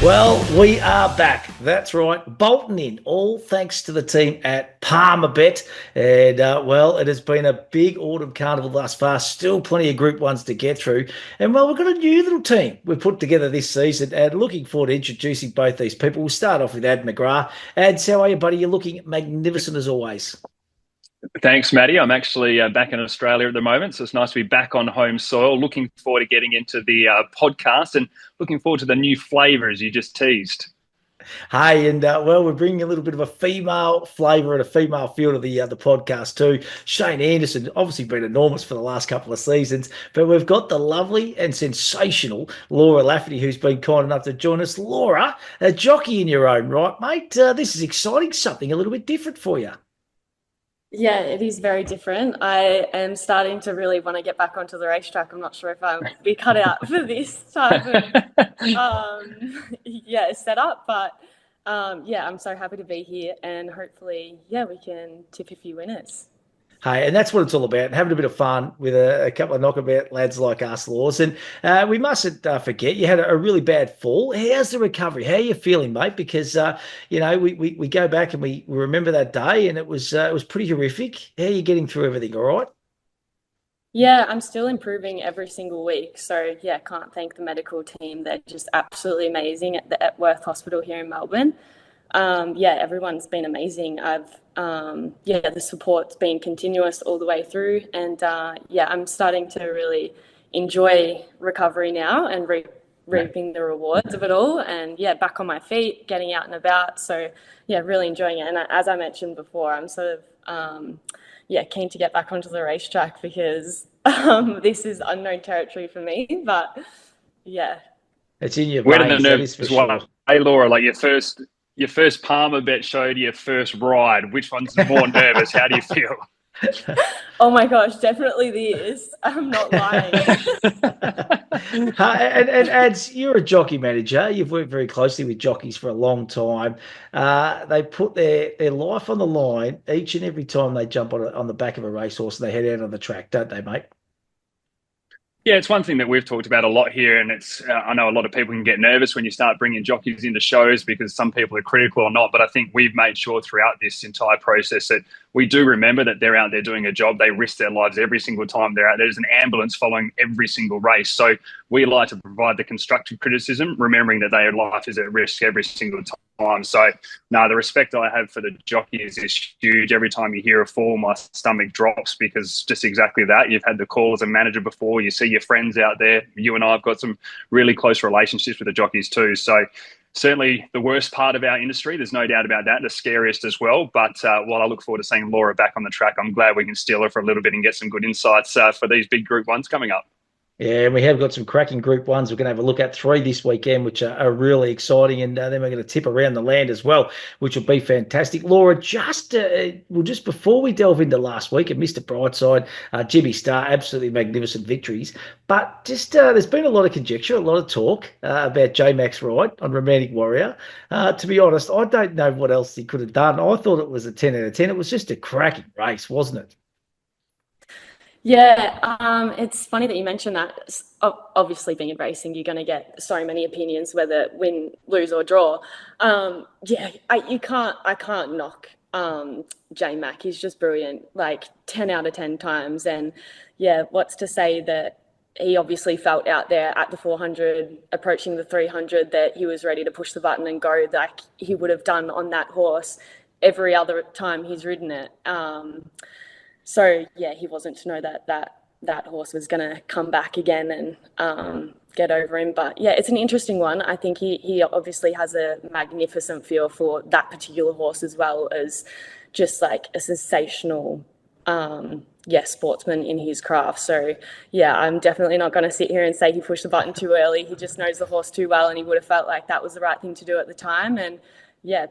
Well, we are back. That's right. Bolton in, all thanks to the team at Palmerbet. And, well, it has been a big autumn carnival thus far. Still plenty of Group 1s to get through. And, well, we've got a new little team we've put together this season. And looking forward to introducing both these people. We'll start off with Ad McGrath. Ads, how are you, buddy? You're looking magnificent as always. Thanks, Matty. I'm actually back in Australia at the moment, so it's nice to be back on home soil. Looking forward to getting into the podcast and looking forward to the new flavour, as you just teased. Hey, and well, we're bringing a little bit of a female flavour and a female feel to the podcast too. Shane Anderson, obviously been enormous for the last couple of seasons, but we've got the lovely and sensational Laura Lafferty, who's been kind enough to join us. Laura, a jockey in your own right, mate. This is exciting, something a little bit different for you. Yeah, it is very different. I am starting to really want to get back onto the racetrack. I'm not sure if I'll be cut out for this type of setup, but I'm so happy to be here, and hopefully, we can tip a few winners. Hey, and that's what it's all about, having a bit of fun with a couple of knockabout lads like us, Laws. And we mustn't forget, you had a really bad fall. How's the recovery? How are you feeling, mate? Because, we go back and we remember that day, and it was pretty horrific. How are you getting through everything, all right? Yeah, I'm still improving every single week. So, can't thank the medical team. They're just absolutely amazing at the Epworth Hospital here in Melbourne. Everyone's been amazing. The support's been continuous all the way through, and I'm starting to really enjoy recovery now and reaping the rewards of it all, and back on my feet, getting out and about. So really enjoying it. And as I mentioned before, I'm sort of keen to get back onto the racetrack because this is unknown territory for me, but it's in your Where veins, did the that nerves is for sure. Hey, Laura, like your first Palmer bet showed your first ride. Which one's more nervous? How do you feel? Oh my gosh, definitely this. I'm not lying. and Ads, you're a jockey manager. You've worked very closely with jockeys for a long time. They put their life on the line each and every time they jump on the back of a racehorse and they head out on the track, don't they, mate? Yeah, it's one thing that we've talked about a lot here, and it's I know a lot of people can get nervous when you start bringing jockeys into shows because some people are critical or not, but I think we've made sure throughout this entire process that we do remember that they're out there doing a job. They risk their lives every single time they're out. There's an ambulance following every single race. So we like to provide the constructive criticism, remembering that their life is at risk every single time. So, the respect I have for the jockeys is huge. Every time you hear a fall, my stomach drops because just exactly that. You've had the call as a manager before. You see your friends out there. You and I have got some really close relationships with the jockeys too. So certainly the worst part of our industry, there's no doubt about that, the scariest as well. But while I look forward to seeing Laura back on the track, I'm glad we can steal her for a little bit and get some good insights for these big Group 1s coming up. Yeah, and we have got some cracking Group 1s. We're going to have a look at 3 this weekend, which are really exciting. And then we're going to tip around the land as well, which will be fantastic. Laura, just before we delve into last week at Mr. Brightside, Jimmy Star, absolutely magnificent victories. But just there's been a lot of conjecture, a lot of talk about J-Max Ride on Romantic Warrior. To be honest, I don't know what else he could have done. I thought it was a 10 out of 10. It was just a cracking race, wasn't it? Yeah, it's funny that you mentioned that. Obviously, being in racing, you're going to get so many opinions, whether win, lose, or draw. I can't knock J Mac. He's just brilliant, like 10 out of 10 times. And what's to say that he obviously felt out there at the 400, approaching the 300, that he was ready to push the button and go like he would have done on that horse every other time he's ridden it. So, he wasn't to know that horse was going to come back again and get over him. But, it's an interesting one. I think he obviously has a magnificent feel for that particular horse as well as just like a sensational, sportsman in his craft. So, I'm definitely not going to sit here and say he pushed the button too early. He just knows the horse too well, and he would have felt like that was the right thing to do at the time. And 9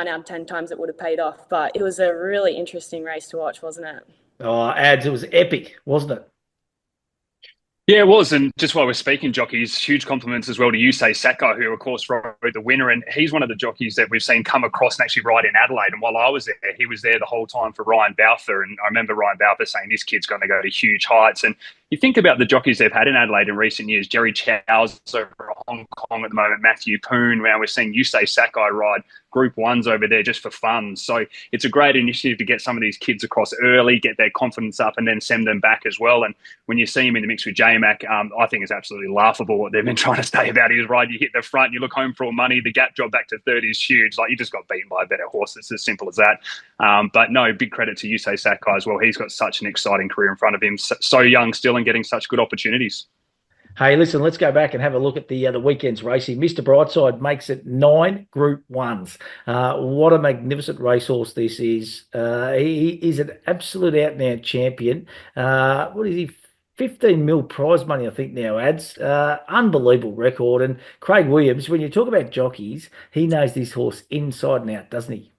out of 10 times it would have paid off. But it was a really interesting race to watch, wasn't it? Oh, Ads, it was epic, wasn't it? Yeah, it was. And just while we're speaking jockeys, huge compliments as well to Yusei Sako, who, of course, rode the winner. And he's one of the jockeys that we've seen come across and actually ride in Adelaide. And while I was there, he was there the whole time for Ryan Balfour. And I remember Ryan Balfour saying, this kid's going to go to huge heights. And you think about the jockeys they've had in Adelaide in recent years. Jerry Chow's over at Hong Kong at the moment. Matthew Poon. Now we're seeing Yusei Sakai ride Group 1s over there just for fun. So it's a great initiative to get some of these kids across early, get their confidence up, and then send them back as well. And when you see him in the mix with J-Mac, I think it's absolutely laughable what they've been trying to say about his ride. You hit the front, you look home for all money, the gap job back to 30 is huge. Like, you just got beaten by a better horse. It's as simple as that. But no, big credit to Yusei Sakai as well. He's got such an exciting career in front of him, so young still and getting such good opportunities. Hey, listen, let's go back and have a look at the weekend's racing. Mr. Brightside makes it 9 Group 1s. What a magnificent racehorse this is. He is an absolute out-and-out champion. What is he? 15 mil prize money, I think, now adds. Unbelievable record. And Craig Williams, when you talk about jockeys, he knows this horse inside and out, doesn't he?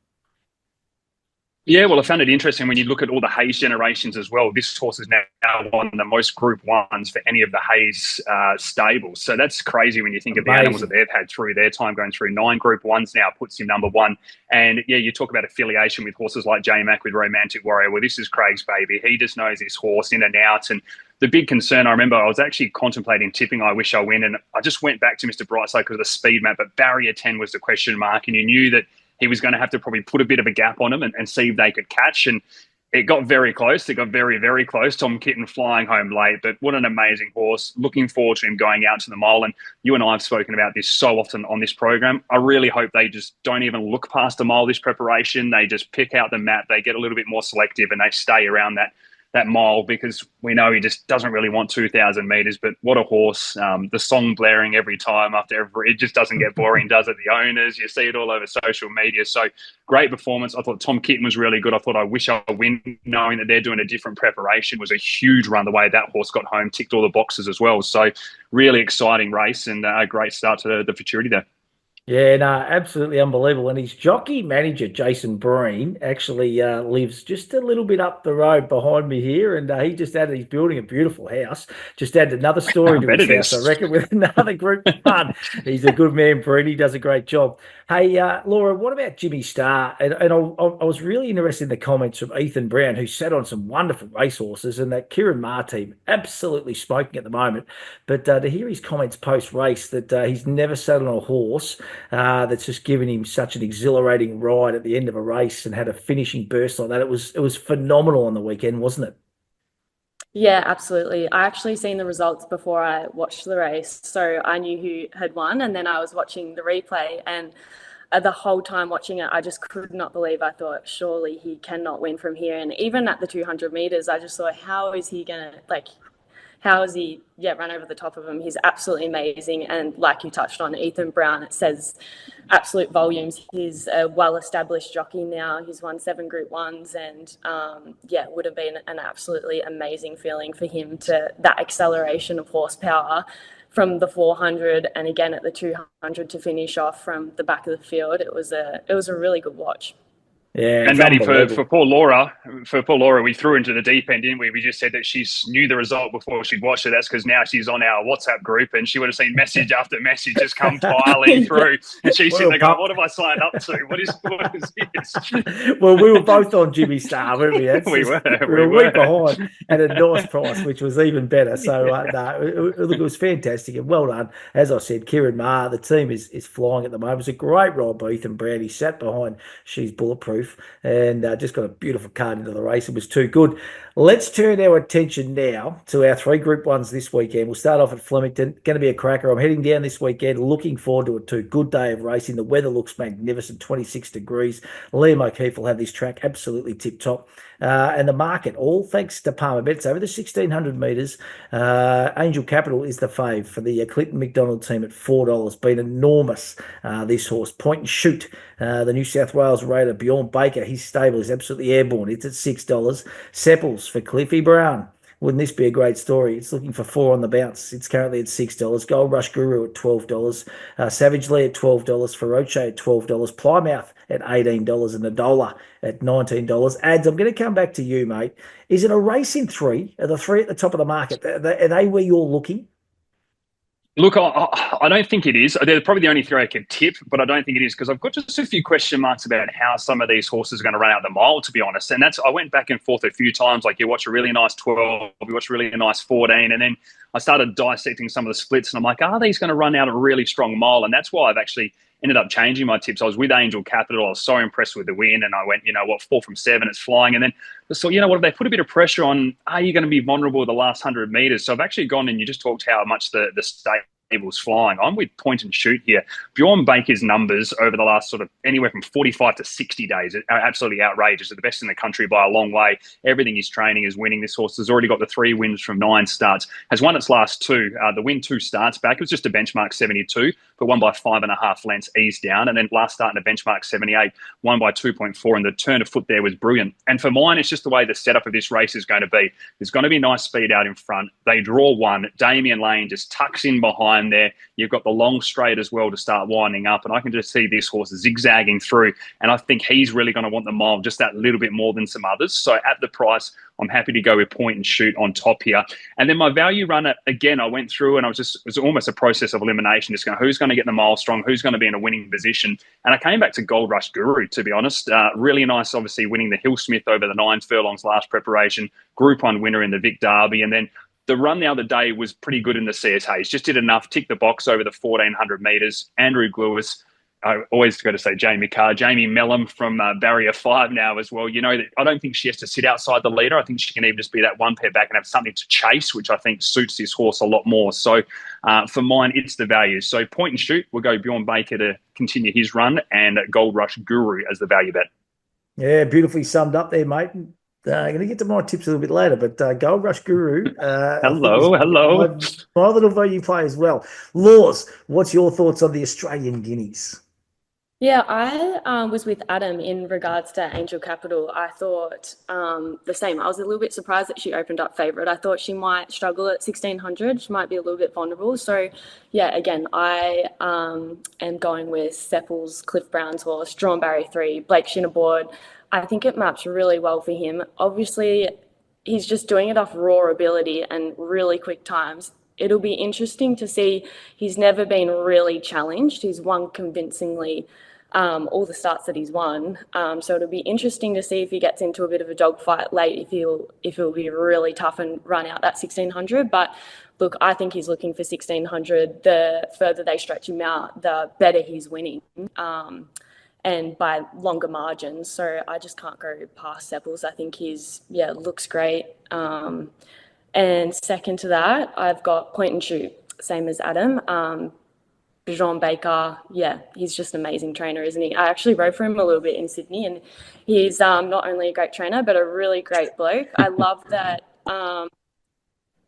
Yeah, well, I found it interesting when you look at all the Hayes generations as well. This horse is now one of the most Group 1s for any of the Hayes stables. So that's crazy when you think of the animals that they've had through their time. Going through 9 Group 1s now puts him number 1. And yeah, you talk about affiliation with horses like J-Mac with Romantic Warrior. Well, this is Craig's baby. He just knows this horse in and out. And the big concern, I remember I was actually contemplating tipping I Wish I Win, and I just went back to Mr. Brightside because of the speed map, but barrier 10 was the question mark, and you knew that he was going to have to probably put a bit of a gap on him and see if they could catch. And it got very close. It got very, very close. Tom Kitten flying home late, but what an amazing horse. Looking forward to him going out to the mile. And you and I have spoken about this so often on this program. I really hope they just don't even look past the mile this preparation. They just pick out the map. They get a little bit more selective and they stay around that mile, because we know he just doesn't really want 2,000 metres. But what a horse. The song blaring every time after every, it just doesn't get boring, does it? The owners, you see it all over social media. So great performance. I thought Tom Kitten was really good. I thought I Wish I Win, knowing that they're doing a different preparation, was a huge run. The way that horse got home ticked all the boxes as well. So really exciting race and a great start to the futurity there. Yeah, no, absolutely unbelievable. And his jockey manager, Jason Breen, actually lives just a little bit up the road behind me here. And he's building a beautiful house. Just added another story to his house, I reckon, with another Group 1. He's a good man, Breen. He does a great job. Hey, Laura, what about Jimmy Starr? And I was really interested in the comments from Ethan Brown, who sat on some wonderful racehorses, and that Kieran Maher team absolutely smoking at the moment. But to hear his comments post-race that he's never sat on a horse that's just given him such an exhilarating ride at the end of a race and had a finishing burst like that, it was phenomenal on the weekend, wasn't it? Yeah, absolutely. I actually seen the results before I watched the race, so I knew who had won, and then I was watching the replay, and the whole time watching it, I just could not believe. I thought, surely he cannot win from here. And even at the 200 meters, I just thought, how is he gonna run over the top of him? He's absolutely amazing. And like you touched on, Ethan Brown, it says absolute volumes. He's a well-established jockey now. He's won 7 Group 1s, and it would have been an absolutely amazing feeling for him to that acceleration of horsepower from the 400 and again at the 200 to finish off from the back of the field. It was a really good watch. Yeah, and Matty, for poor Laura, we threw into the deep end, didn't we? We just said that she knew the result before she'd watched it. That's because now she's on our WhatsApp group, and she would have seen message after message just come piling through, and she's sitting there going, "What have I signed up to? What is this?" Well, we were both on Jimmy Starr, weren't we? We were a week behind at a nice price, which was even better. So it was fantastic and well done. As I said, Kieran Maher, the team is flying at the moment. It's a great ride by Ethan Brown. He sat behind She's Bulletproof and just got a beautiful card into the race. It was too good. Let's turn our attention now to our 3 Group 1s this weekend. We'll start off at Flemington. Going to be a cracker. I'm heading down this weekend. Looking forward to it too. Good day of racing. The weather looks magnificent, 26 degrees. Liam O'Keefe will have this track absolutely tip-top. And the market, all thanks to Palmer Bets, over the 1,600 metres. Angel Capital is the fave for the Clinton McDonald team at $4. Been enormous, this horse. Point and Shoot, the New South Wales Raider, Bjorn Baker, his stable is absolutely airborne. It's at $6. Sepples for Cliffy Brown. Wouldn't this be a great story? It's looking for 4 on the bounce. It's currently at $6. Gold Rush Guru at $12. Savage Lee at $12. Feroce at $12. Plymouth at $18 and Adola at $19. Ads, I'm going to come back to you, mate. Is it a race in 3? Are the 3 at the top of the market? Are they where you're looking? Look, I don't think it is. They're probably the only three I could tip, but I don't think it is because I've got just a few question marks about how some of these horses are going to run out the mile, to be honest. And I went back and forth a few times. Like you watch a really nice 12, you watch a really nice 14, and then I started dissecting some of the splits, and I'm like, are these going to run out a really strong mile? And that's why I've actually ended up changing my tips. I was with Angel Capital. I was so impressed with the win, and I went, 4 from 7, it's flying. And then so, if they put a bit of pressure on, are you going to be vulnerable the last 100 meters? So I've actually gone, and you just talked how much the stable's flying. I'm with Point and Shoot here. Bjorn Baker's numbers over the last sort of anywhere from 45 to 60 days are absolutely outrageous. They're the best in the country by a long way. Everything he's training is winning. This horse has already got the 3 wins from 9 starts, has won its last 2. The win 2 starts back, it was just a benchmark 72, but won by 5.5 lengths eased down. And then last start in a benchmark 78, won by 2.4, and the turn of foot there was brilliant. And for mine, it's just the way the setup of this race is going to be. There's going to be nice speed out in front. They draw 1. Damian Lane just tucks in behind there. You've got the long straight as well to start winding up, and I can just see this horse zigzagging through, and I think he's really going to want the mile just that little bit more than some others. So at the price, I'm happy to go with Point and Shoot on top here. And then my value runner, again, I went through and it was almost a process of elimination, just going, who's going to get the mile strong, who's going to be in a winning position. And I came back to Gold Rush Guru, to be honest. Really nice, obviously, winning the Hill Smith over the 9 furlongs last preparation, Group 1 winner in the Vic Derby, and then the run the other day was pretty good in the CS Hayes. Just did enough, tick the box over the 1,400 metres. Andrew Glewis, I always got to say Jamie Carr, Jamie Mellum from Barrier 5 now as well. That I don't think she has to sit outside the leader. I think she can even just be that one pair back and have something to chase, which I think suits this horse a lot more. So for mine, it's the value. So Point and Shoot, we'll go Bjorn Baker to continue his run, and Gold Rush Guru as the value bet. Yeah, beautifully summed up there, mate. I'm going to get to my tips a little bit later, but Gold Rush Guru. Hello. My little value play as well. Laws, what's your thoughts on the Australian Guineas? Yeah, I was with Adam in regards to Angel Capital. I thought the same. I was a little bit surprised that she opened up favourite. I thought she might struggle at 1,600. She might be a little bit vulnerable. So, yeah, again, I am going with Seppel's Cliff Brown's horse, Drawn Barrier 3, Blake Shinnaboard. I think it maps really well for him. Obviously, he's just doing it off raw ability and really quick times. It'll be interesting to see. He's never been really challenged. He's won convincingly all the starts that he's won. So it'll be interesting to see if he gets into a bit of a dogfight late, if he'll be really tough and run out that 1,600. But look, I think he's looking for 1,600. The further they stretch him out, the better he's winning. And by longer margins. So I just can't go past Seppels. I think looks great. And second to that, I've got Point and Shoot, same as Adam. Bjorn Baker, he's just an amazing trainer, isn't he? I actually rode for him a little bit in Sydney, and he's not only a great trainer, but a really great bloke. I love that.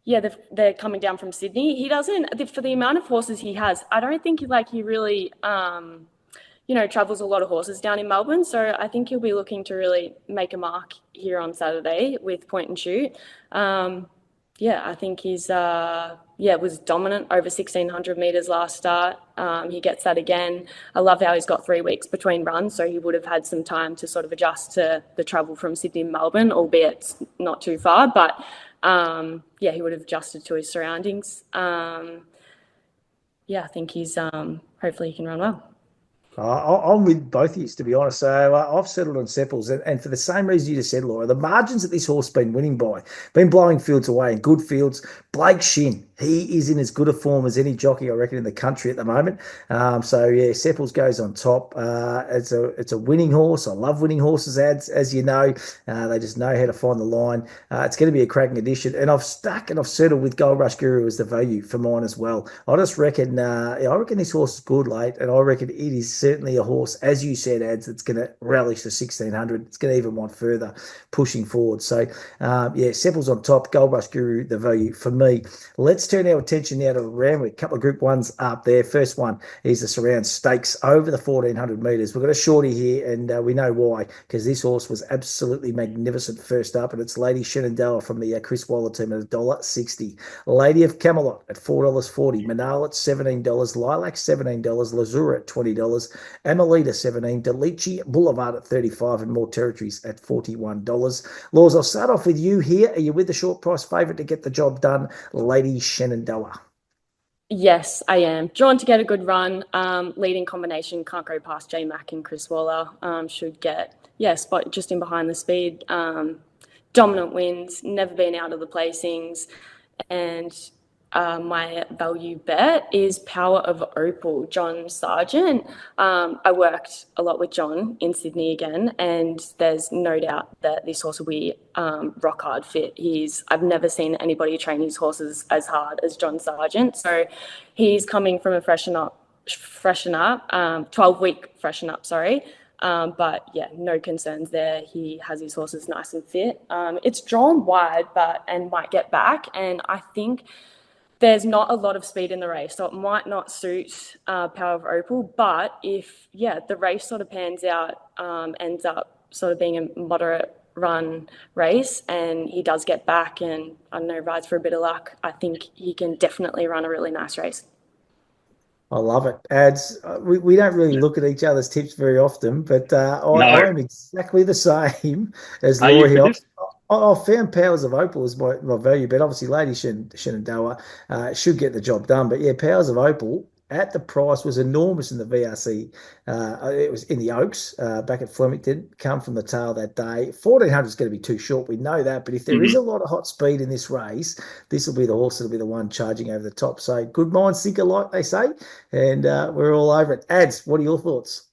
They're coming down from Sydney. He doesn't, for the amount of horses he has, I don't think he really... travels a lot of horses down in Melbourne. So I think he'll be looking to really make a mark here on Saturday with Point and Shoot. I think he's, was dominant over 1,600 metres last start. He gets that again. I love how he's got 3 weeks between runs, so he would have had some time to sort of adjust to the travel from Sydney and Melbourne, albeit not too far. But, he would have adjusted to his surroundings. I think he's, hopefully he can run well. I'm with both of you, to be honest. So I've settled on Seppels, and for the same reason you just said, Laura, the margins that this horse has been winning by, been blowing fields away in good fields. Blake Shin, he is in as good a form as any jockey, I reckon, in the country at the moment. Seppels goes on top. It's a winning horse. I love winning horses, as you know. They just know how to find the line. It's going to be a cracking addition, and I've settled with Gold Rush Guru as the value for mine as well. I just reckon, I reckon this horse is good late, and I reckon it is certainly a horse, as you said, Ads, that's going to relish the 1,600. It's going to even want further pushing forward. So, Seppels on top, Gold Rush Guru, the value for me. Let's turn our attention now to Randwick. A couple of Group 1s up there. First one is the Surround Stakes over the 1,400 metres. We've got a shorty here, and we know why, because this horse was absolutely magnificent first up, and it's Lady Shenandoah from the Chris Waller team at $1.60. Lady of Camelot at $4.40. Manal at $17. Lilac $17. Lazura at $20. Amelita 17, Delici Boulevard at 35, and More Territories at $41. Laws, I'll start off with you here. Are you with the short price favourite to get the job done, Lady Shenandoah? Yes, I am. Drawn to get a good run. Leading combination, can't go past J Mac and Chris Waller. Should get, spot just in behind the speed. Dominant wins, never been out of the placings. And my value bet is Power of Opal, John Sargent. I worked a lot with John in Sydney again, and there's no doubt that this horse will be rock hard fit. I've never seen anybody train his horses as hard as John Sargent. So he's coming from a 12-week freshen up, sorry. But yeah, no concerns there. He has his horses nice and fit. It's drawn wide, and might get back. And I think there's not a lot of speed in the race, so it might not suit Power of Opal. But if the race sort of pans out, ends up sort of being a moderate run race, and he does get back, and I don't know, rides for a bit of luck, I think he can definitely run a really nice race. I love it. Ads. We don't really look at each other's tips very often, but I am exactly the same as Laura here. I found Powers of Opal as my value bet. Obviously, Lady Shenandoah should get the job done. But yeah, Powers of Opal at the price was enormous in the VRC. It was in the Oaks back at Flemington. Come from the tail that day. 1400 is going to be too short. We know that. But if there is a lot of hot speed in this race, this will be the horse that'll be the one charging over the top. So good minds think alike, they say. And we're all over it. Ads, what are your thoughts?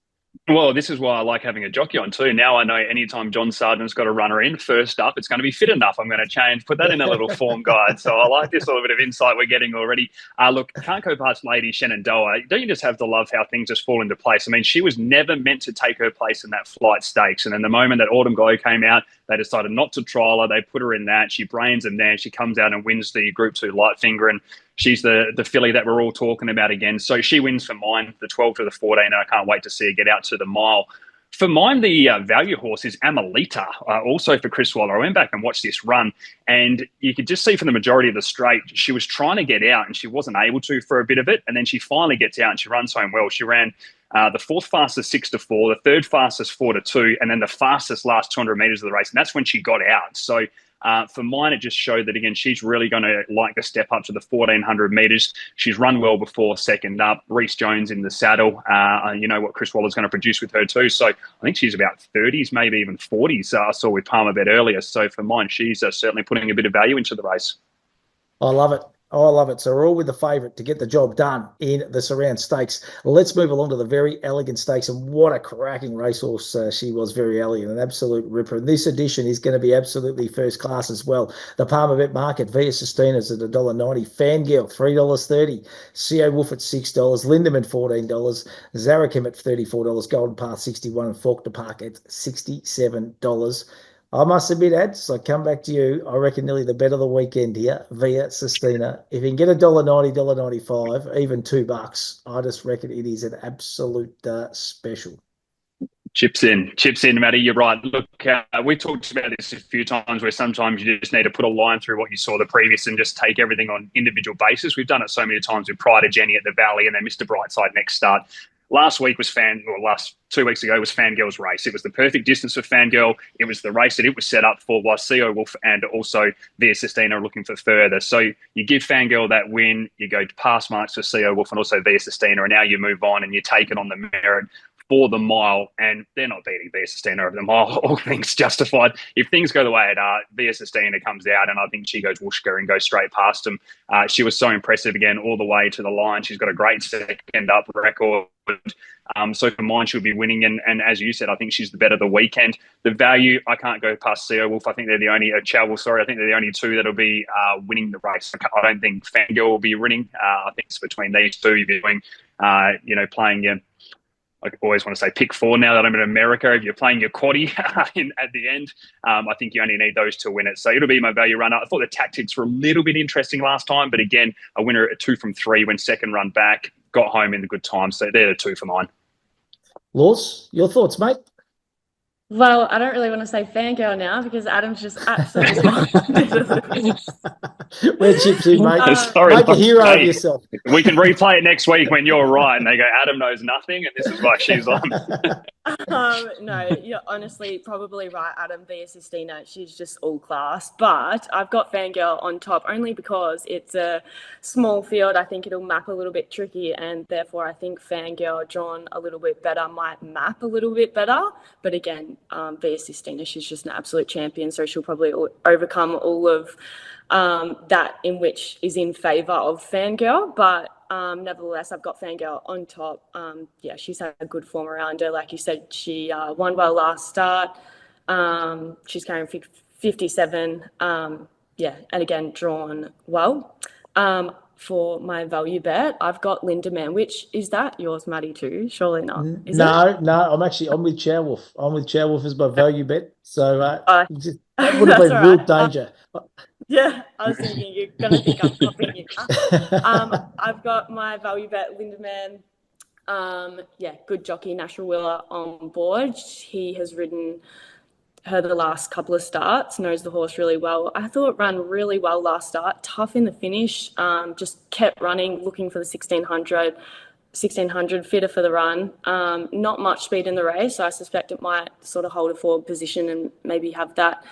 Well, this is why I like having a jockey on too. Now I know anytime John Sargent's got a runner in, first up, it's going to be fit enough. I'm going to put that in a little form guide. So I like this little bit of insight we're getting already. Look, can't go past Lady Shenandoah. Don't you just have to love how things just fall into place? I mean, she was never meant to take her place in that flight stakes. And then the moment that Autumn Glow came out, they decided not to trial her. They put her in that. She brains them there. She comes out and wins the Group 2 Light Finger. And she's the filly that we're all talking about again. So she wins for mine, the 12 to the 14, and I can't wait to see her get out to the mile. For mine, the value horse is Amelita, also for Chris Waller. I went back and watched this run, and you could just see from the majority of the straight, she was trying to get out, and she wasn't able to for a bit of it, and then she finally gets out, and she runs home well. She ran the fourth fastest 6 to 4, the third fastest 4 to 2, and then the fastest last 200 metres of the race, and that's when she got out. So for mine, it just showed that, again, she's really going to like to step up to the 1,400 metres. She's run well before second up. Reece Jones in the saddle. You know what Chris Waller's going to produce with her too. So I think she's about 30s, maybe even 40s. I saw with Palmer bet earlier. So for mine, she's certainly putting a bit of value into the race. I love it. Oh, I love it. So we're all with the favourite to get the job done in the Surround Stakes. Let's move along to the Verry Elleegant Stakes. And what a cracking racehorse she was, Verry Elleegant, an absolute ripper. And this edition is going to be absolutely first class as well. The Palmer Bet Market, Via Sustinas at $1.90. Fangirl, $3.30. CO Wolf at $6. Lindemann, $14. Zarakim at $34. Golden Path, $61. And Faulkner Park at $67. I must admit, Ads, I come back to you. I reckon nearly the bet of the weekend here, Via Sustina. If you can get $1.90, $1.95, even $2, I just reckon it is an absolute special. Chips in, Matty. You're right. Look, we talked about this a few times where sometimes you just need to put a line through what you saw the previous and just take everything on individual basis. We've done it so many times with Pride of Jenny at the Valley and then Mr. Brightside next start. Last 2 weeks ago was Fangirl's race. It was the perfect distance for Fangirl. It was the race that it was set up for, while CO Wolf and also Via Sustina are looking for further. So you give Fangirl that win, you go past marks for CO Wolf and also Via Sustina, and now you move on and you take it on the merit for the mile, and they're not beating Via Sustina over the mile. All things justified. If things go the way it are, Via Sustina comes out, and I think she goes whooshka and goes straight past them. She was so impressive again all the way to the line. She's got a great second up record. So for mine, she'll be winning. And as you said, I think she's the bet of the weekend. The value, I can't go past CO Wolf. I think they're the only, I think they're the only two that'll be winning the race. I don't think Fangirl will be winning. I think it's between these two. You'll be doing, playing your, I always want to say pick four now that I'm in America. If you're playing your quaddie at the end, I think you only need those to win it. So it'll be my value runner. I thought the tactics were a little bit interesting last time, but again, a winner at 2 from 3 when second run back, got home in the good time. So they're the two for mine. Laws, your thoughts, mate? Well, I don't really want to say Fangirl now because Adam's just absolutely We're chips in, mate. Sorry, make a hero of yourself. We can replay it next week when you're right and they go, Adam knows nothing and this is why she's on. No, you're honestly probably right, Adam. Via Sistina, she's just all class. But I've got Fangirl on top only because it's a small field. I think it'll map a little bit tricky, and therefore I think Fangirl drawn a little bit better might map a little bit better. But again, Via Sistina, she's just an absolute champion, so she'll probably overcome all of that in which is in favour of Fangirl. But nevertheless, I've got Fangirl on top. Yeah, she's had a good form around her. Like you said, she won well last start. She's carrying 57. Yeah, and again, drawn well. For my value bet, I've got Linda Man. Which is that yours, Matty, too? Surely not. Is it? No, I'm with Chow I'm with Chow as my value bet. So that would have That's been all real right. danger. Yeah, I was thinking you're gonna think I'm copying you. I've got my value bet, Linda Man. Yeah, good jockey, Nashua Willer on board. He has ridden her the last couple of starts, knows the horse really well. I thought it ran really well last start, tough in the finish, just kept running, looking for the 1600, fitter for the run. Not much speed in the race, so I suspect it might sort of hold a forward position and maybe have that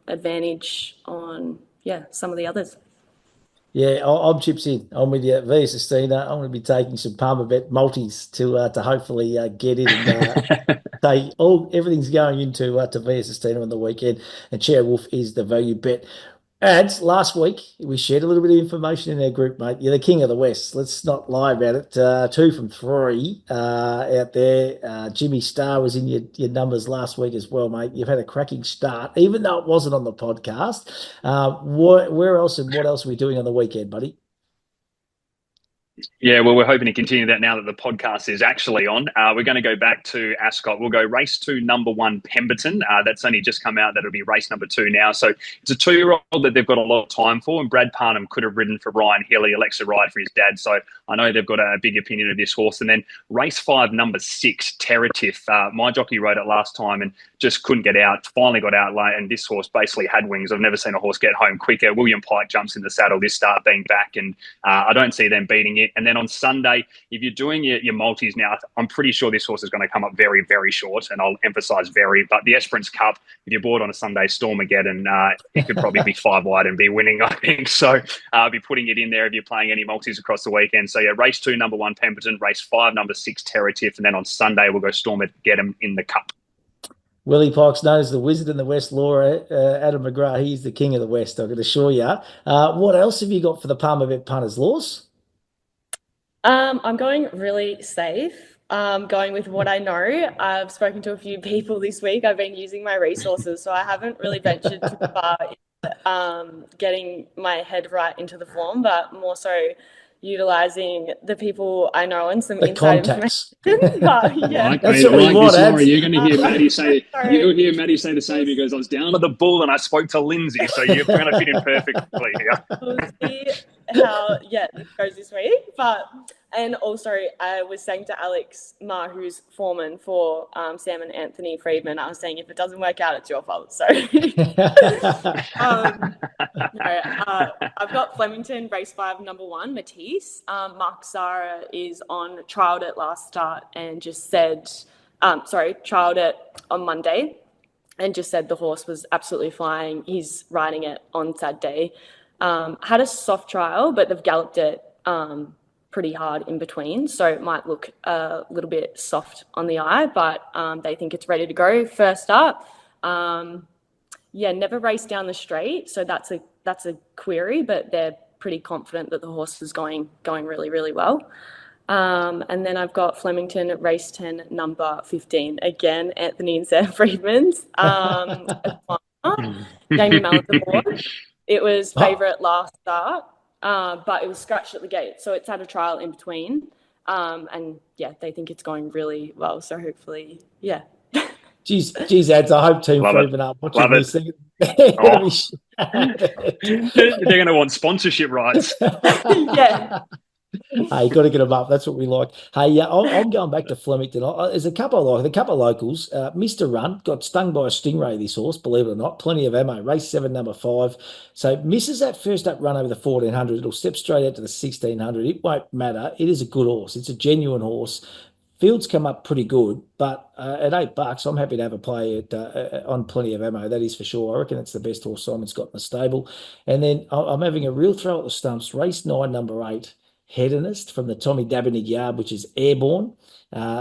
advantage on, some of the others. Yeah, I'm chips in. I'm with you, Via Sistina. I'm going to be taking some Palmer bet multis to hopefully get in and say everything's going into to Via Sistina on the weekend, and Chair Wolf is the value bet. And last week we shared a little bit of information in our group, mate. You're the king of the West. Let's not lie about it. 2 from 3 out there. Jimmy Starr was in your numbers last week as well, mate. You've had a cracking start, even though it wasn't on the podcast. Where else and what else are we doing on the weekend, buddy? Yeah, well, we're hoping to continue that now that the podcast is actually on. We're going to go back to Ascot. We'll go race 2, number 1, Pemberton. That's only just come out. That'll be race number 2 now. So it's a 2-year-old that they've got a lot of time for. And Brad Parnham could have ridden for Ryan Healy, Alexa Ride for his dad. So I know they've got a big opinion of this horse. And then race 5, number 6, Terratif. My jockey rode it last time and just couldn't get out. Finally got out late, and this horse basically had wings. I've never seen a horse get home quicker. William Pike jumps in the saddle this start being back, and I don't see them beating it. And then on Sunday, if you're doing your multis now, I'm pretty sure this horse is going to come up very, very short, and I'll emphasise very. But the Esperance Cup, if you're bored on a Sunday, Stormageddon, it could probably be 5 wide and be winning, I think. So I'll be putting it in there if you're playing any multis across the weekend. So yeah, race 2, number 1, Pemberton, race 5, number 6, Terratif, and then on Sunday we'll go Stormageddon in the Cup. Willie Pike's known as the Wizard in the West, Laura. Adam McGrath, he's the king of the West, I can assure you. What else have you got for the Palmer Bet punters, Laws? I'm going really safe. Going with what I know. I've spoken to a few people this week. I've been using my resources, so I haven't really ventured too far in getting my head right into the form, but more so utilizing the people I know and some inside information. But, yeah. That's what we want, Laura, you're going to hear Matty say. You'll hear Matty say the same. He goes, "I was down at the Bull and I spoke to Lindsay." So you're going to fit in perfectly here. We'll see how it goes this week. And also, I was saying to Alex Ma, who's foreman for Sam and Anthony Friedman, I was saying, if it doesn't work out, it's your fault. So I've got Flemington, race 5, number 1, Matisse. Mark Zara is on trialled it last start and just said, trialled it on Monday and just said the horse was absolutely flying. He's riding it on Saturday. Had a soft trial, but they've galloped it pretty hard in between, so it might look a little bit soft on the eye, but they think it's ready to go. First up, never raced down the straight, so that's a query, but they're pretty confident that the horse is going really, really well. And then I've got Flemington at race 10, number 15. Again, Anthony and Sam Friedman's. Jamie Mallett's aboard. It was favourite last start. But it was scratched at the gate, so it's had a trial in between, and they think it's going really well. So hopefully, Geez, ads. I hope Team Friedman are watching this thing. They're going to want sponsorship rights. Yeah. Hey, got to get them up. That's what we like. Hey, I'm going back to Flemington. There's a couple of locals. Mr. Run got stung by a stingray, this horse, believe it or not. Plenty of ammo. Race 7, number 5. So misses that first up run over the 1400. It'll step straight out to the 1600. It won't matter. It is a good horse. It's a genuine horse. Fields come up pretty good, but at $8, I'm happy to have a play on Plenty of Ammo. That is for sure. I reckon it's the best horse Simon's got in the stable. And then I'm having a real throw at the stumps. Race 9, number 8, Hedonist from the Tommy Dabernig Yard, which is Airborne.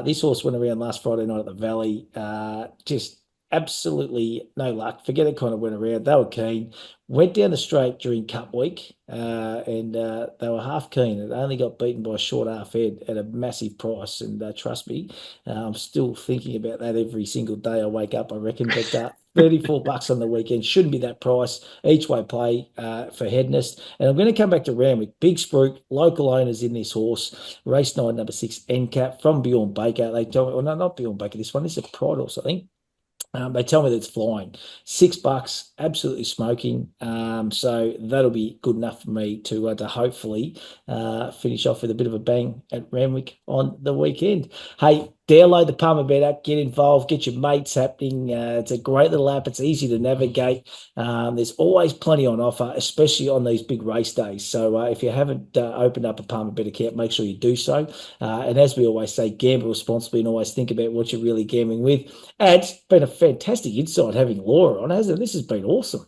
This horse went around last Friday night at the Valley. Just absolutely no luck. Forget it kind of went around. They were keen. Went down the straight during Cup Week, and they were half keen. It only got beaten by a short half head at a massive price. And trust me, I'm still thinking about that every single day I wake up, I reckon. But $34 on the weekend shouldn't be that price. Each way play for Hedonist. And I'm going to come back to Randwick. Big Spruik, local owners in this horse. Race 9, number 6, NCAP from Bjorn Baker. They tell me, well, no, not Bjorn Baker. This one is a Pride horse, I think. They tell me that it's flying. $6, absolutely smoking. So that'll be good enough for me to hopefully finish off with a bit of a bang at Randwick on the weekend. Hey, download the Palmer Bet app, get involved, get your mates happening. It's a great little app. It's easy to navigate. There's always plenty on offer, especially on these big race days. So if you haven't opened up a Palmer Bet account, make sure you do so. And as we always say, gamble responsibly and always think about what you're really gambling with. And it's been a fantastic insight having Laura on, hasn't it? This has been awesome.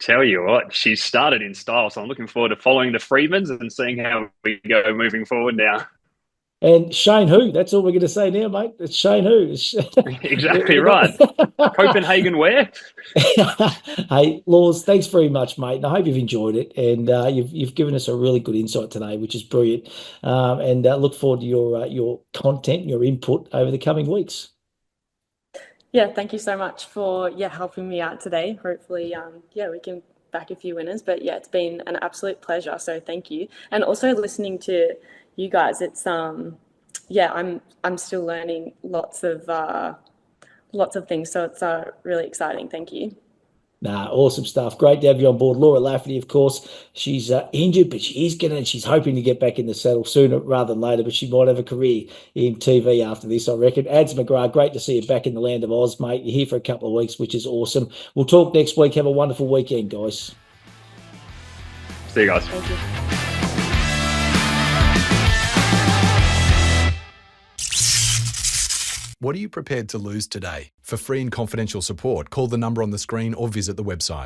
Tell you what, she started in style, so I'm looking forward to following the Freedmans and seeing how we go moving forward now. And Shane Who, that's all we're going to say now, mate. It's Shane Who. Exactly right. Copenhagen where? Hey, Laws, thanks very much, mate. And I hope you've enjoyed it. And you've given us a really good insight today, which is brilliant. And look forward to your content, your input over the coming weeks. Yeah, thank you so much for helping me out today. Hopefully, we can back a few winners. But yeah, it's been an absolute pleasure. So thank you. And also listening to you guys, it's I'm still learning lots of things. So it's really exciting. Thank you. Nah, awesome stuff. Great to have you on board. Laura Lafferty, of course, she's injured, but she's hoping to get back in the saddle sooner rather than later, but she might have a career in TV after this, I reckon. Ads McGrath, great to see you back in the land of Oz, mate. You're here for a couple of weeks, which is awesome. We'll talk next week. Have a wonderful weekend, guys. See you guys. Thank you. What are you prepared to lose today? For free and confidential support, call the number on the screen or visit the website.